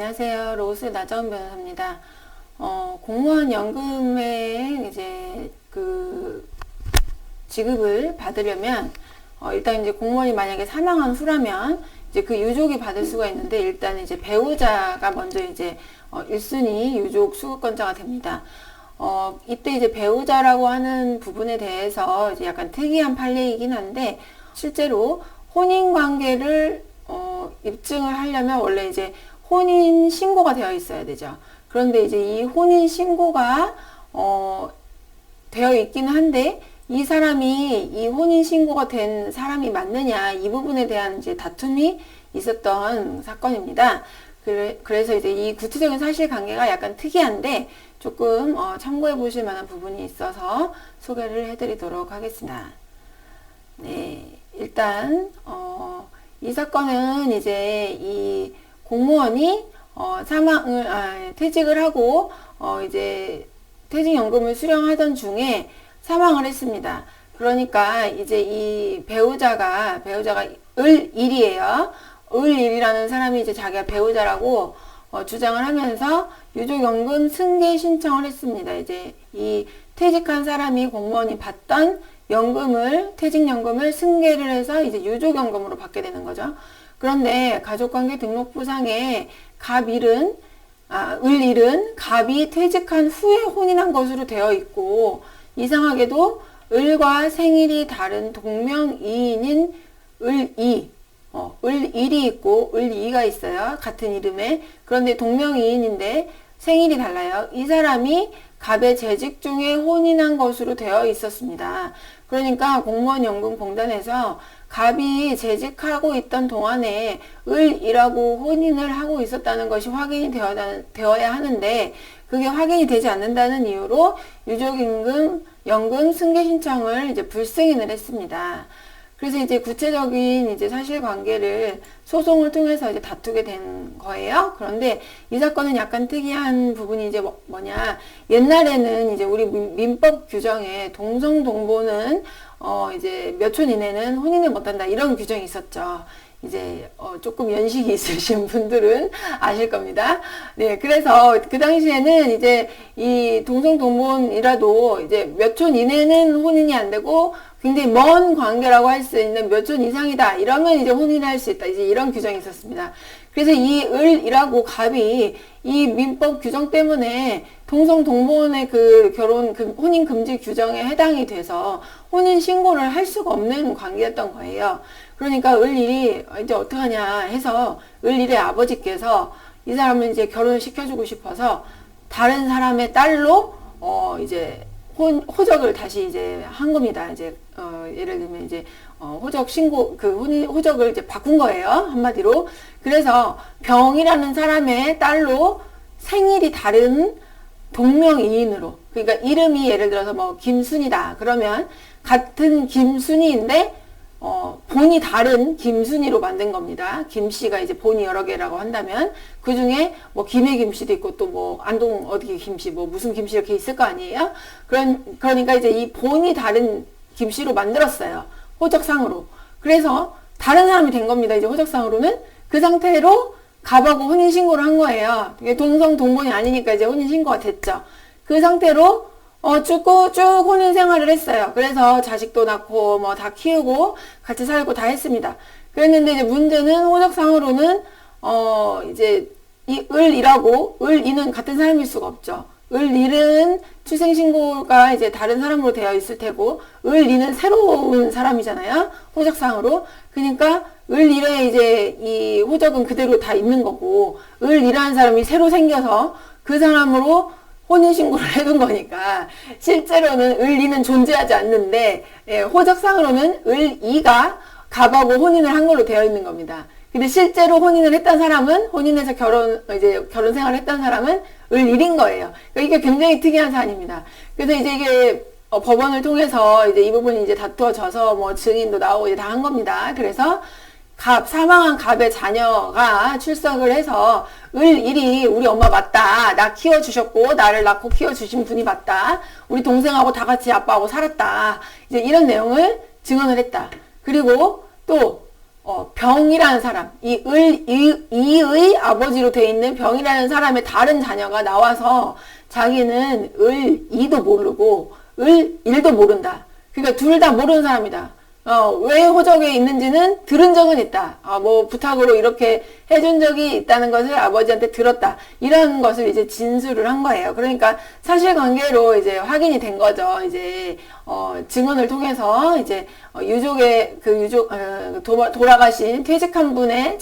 안녕하세요. 로스 나정 변호사입니다. 공무원 연금에 이제 지급을 받으려면 일단 이제 공무원이 만약에 사망한 후라면 이제 그 유족이 받을 수가 있는데, 일단 이제 배우자가 먼저 이제 1순위 유족 수급권자가 됩니다. 이때 이제 배우자라고 하는 부분에 대해서 이제 약간 특이한 판례이긴 한데, 실제로 혼인 관계를 입증을 하려면 원래 이제 혼인 신고가 되어 있어야 되죠. 그런데 이제 이 혼인 신고가 되어 있기는 한데, 이 사람이 이 혼인 신고가 된 사람이 맞느냐, 이 부분에 대한 이제 다툼이 있었던 사건입니다. 그래서 이제 이 구체적인 사실관계가 약간 특이한데 조금 참고해 보실 만한 부분이 있어서 소개를 해드리도록 하겠습니다. 네, 일단 이 사건은 이제 이 공무원이 퇴직을 하고 이제 퇴직연금을 수령하던 중에 사망을 했습니다. 그러니까 이제 이 배우자가 을일이에요. 을일이라는 사람이 이제 자기가 배우자라고 주장을 하면서 유족연금 승계 신청을 했습니다. 이제 이 퇴직한 사람이 공무원이 받던 퇴직연금을 승계를 해서 이제 유족연금으로 받게 되는 거죠. 그런데 가족관계 등록부상에 을일은 갑이 퇴직한 후에 혼인한 것으로 되어 있고, 이상하게도 을과 생일이 다른 동명이인인 을일이 있고 을이가 있어요. 같은 이름에. 그런데 동명이인인데 생일이 달라요. 이 사람이 갑의 재직 중에 혼인한 것으로 되어 있었습니다. 그러니까 공무원연금공단에서 갑이 재직하고 있던 동안에 을이라고 혼인을 하고 있었다는 것이 확인이 되어야 하는데, 그게 확인이 되지 않는다는 이유로 유족연금 승계 신청을 이제 불승인을 했습니다. 그래서 이제 구체적인 이제 사실관계를 소송을 통해서 이제 다투게 된 거예요. 그런데 이 사건은 약간 특이한 부분이 이제 뭐냐, 옛날에는 이제 우리 민법 규정에 동성동보는 이제 몇 촌 이내는 혼인을 못한다, 이런 규정이 있었죠. 이제 조금 연식이 있으신 분들은 아실 겁니다. 네, 그래서 그 당시에는 이제 이 동성동본이라도 이제 몇 촌 이내는 혼인이 안 되고 굉장히 먼 관계라고 할 수 있는 몇 촌 이상이다, 이러면 이제 혼인을 할 수 있다, 이제 이런 규정이 있었습니다. 그래서 이 을이라고 갑이 이 민법 규정 때문에 동성동본의 혼인 금지 규정에 해당이 돼서 혼인 신고를 할 수가 없는 관계였던 거예요. 그러니까 을일이 이제 어떡하냐 해서 을일의 아버지께서 이 사람을 이제 결혼을 시켜주고 싶어서 다른 사람의 딸로 이제 호적을 다시 이제 한 겁니다. 이제 예를 들면 이제 호적을 이제 바꾼 거예요, 한마디로. 그래서 병이라는 사람의 딸로 생일이 다른 동명이인으로, 그러니까 이름이 예를 들어서 뭐 김순이다 그러면 같은 김순이인데 본이 다른 김순이로 만든 겁니다. 김씨가 이제 본이 여러 개라고 한다면 그 중에 뭐 김해 김씨도 있고 또 뭐 안동 어디 김씨 뭐 무슨 김씨 이렇게 있을 거 아니에요? 그러니까 이제 이 본이 다른 김씨로 만들었어요, 호적상으로. 그래서 다른 사람이 된 겁니다. 이제 호적상으로는 그 상태로 갑하고 혼인신고를 한 거예요. 동성동본이 아니니까 이제 혼인신고가 됐죠. 그 상태로 쭉 혼인 생활을 했어요. 그래서 자식도 낳고 뭐 다 키우고 같이 살고 다 했습니다. 그랬는데 이제 문제는 호적상으로는 이제 이 을이는 같은 사람일 수가 없죠. 을일은 출생신고가 이제 다른 사람으로 되어 있을 테고, 을이는 새로운 사람이잖아요, 호적상으로. 그러니까 을일에 이제 이 호적은 그대로 다 있는 거고, 을이라는 사람이 새로 생겨서 그 사람으로 혼인신고를 해둔 거니까 실제로는 을이는 존재하지 않는데, 호적상으로는 을이가 갑하고 혼인을 한 걸로 되어 있는 겁니다. 근데 실제로 혼인을 했던 사람은, 혼인해서 결혼 생활을 했던 사람은 을일인 거예요. 그러니까 이게 굉장히 특이한 사안입니다. 그래서 이제 이게 법원을 통해서 이제 이 부분이 이제 다투어져서 뭐 증인도 나오고 이제 다 한 겁니다. 그래서 사망한 갑의 자녀가 출석을 해서 을일이 우리 엄마 맞다, 나 키워주셨고 나를 낳고 키워주신 분이 맞다, 우리 동생하고 다 같이 아빠하고 살았다, 이제 이런 내용을 증언을 했다. 그리고 또 병이라는 사람, 이의 아버지로 돼 있는 병이라는 사람의 다른 자녀가 나와서 자기는 이도 모르고 일도 모른다. 그러니까 둘 다 모르는 사람이다. 왜 호적에 있는지는 들은 적은 있다. 뭐 부탁으로 이렇게 해준 적이 있다는 것을 아버지한테 들었다. 이런 것을 이제 진술을 한 거예요. 그러니까 사실관계로 이제 확인이 된 거죠. 이제 증언을 통해서 이제 유족의 돌아가신 퇴직한 분의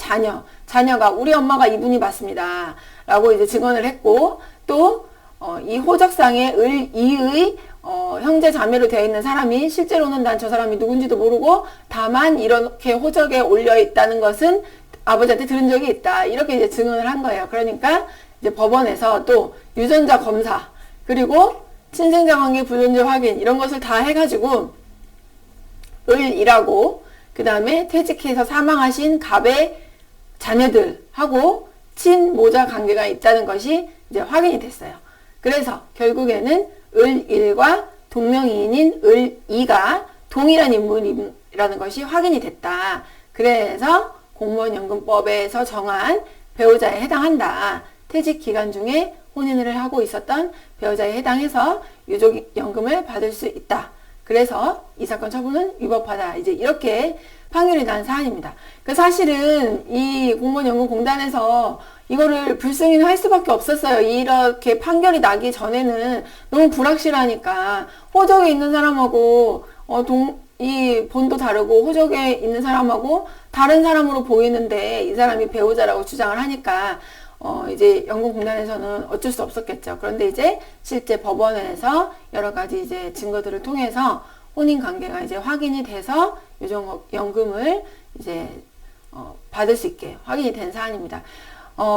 자녀가 우리 엄마가 이분이 맞습니다. 라고 이제 증언을 했고 또 이 호적상에 이의 형제 자매로 되어 있는 사람이 실제로는 난 저 사람이 누군지도 모르고 다만 이렇게 호적에 올려 있다는 것은 아버지한테 들은 적이 있다. 이렇게 이제 증언을 한 거예요. 그러니까 이제 법원에서 또 유전자 검사 그리고 친생자 관계 불존재 확인 이런 것을 다 해가지고 일하고 그 다음에 퇴직해서 사망하신 갑의 자녀들하고 친모자 관계가 있다는 것이 이제 확인이 됐어요. 그래서 결국에는 을일과 동명이인인 을이가 동일한 인물이라는 것이 확인이 됐다. 그래서 공무원연금법에서 정한 배우자에 해당한다. 퇴직 기간 중에 혼인을 하고 있었던 배우자에 해당해서 유족연금을 받을 수 있다. 그래서 이 사건 처분은 위법하다. 이제 이렇게 판결이 난 사안입니다. 그 사실은 이 공무원연금공단에서 이거를 불승인할 수밖에 없었어요. 이렇게 판결이 나기 전에는 너무 불확실하니까 호적에 있는 사람하고 이 본도 다르고 호적에 있는 사람하고 다른 사람으로 보이는데 이 사람이 배우자라고 주장을 하니까 이제 연금공단에서는 어쩔 수 없었겠죠. 그런데 이제 실제 법원에서 여러 가지 이제 증거들을 통해서 혼인 관계가 이제 확인이 돼서 유족연금을 이제 받을 수 있게 확인이 된 사안입니다.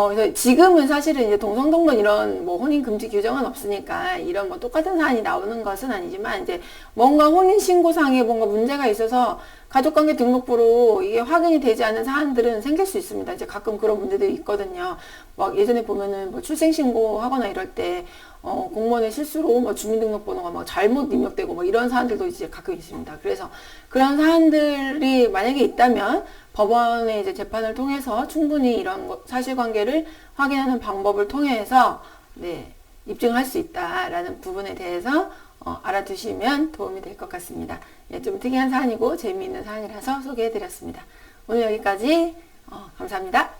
그래서 지금은 사실은 이제 동성동본 이런 뭐 혼인 금지 규정은 없으니까 이런 뭐 똑같은 사안이 나오는 것은 아니지만 이제 뭔가 혼인신고상에 뭔가 문제가 있어서 가족관계 등록부로 이게 확인이 되지 않은 사안들은 생길 수 있습니다. 이제 가끔 그런 문제들이 있거든요. 막 예전에 보면은 뭐 출생신고하거나 이럴 때 공무원의 실수로 뭐 주민등록번호가 막 잘못 입력되고 뭐 이런 사안들도 이제 가끔 있습니다. 그래서 그런 사안들이 만약에 있다면 법원의 이제 재판을 통해서 충분히 이런 사실관계를 확인하는 방법을 통해서 입증할 수 있다라는 부분에 대해서 알아두시면 도움이 될 것 같습니다. 예, 좀 특이한 사안이고 재미있는 사안이라서 소개해드렸습니다. 오늘 여기까지 감사합니다.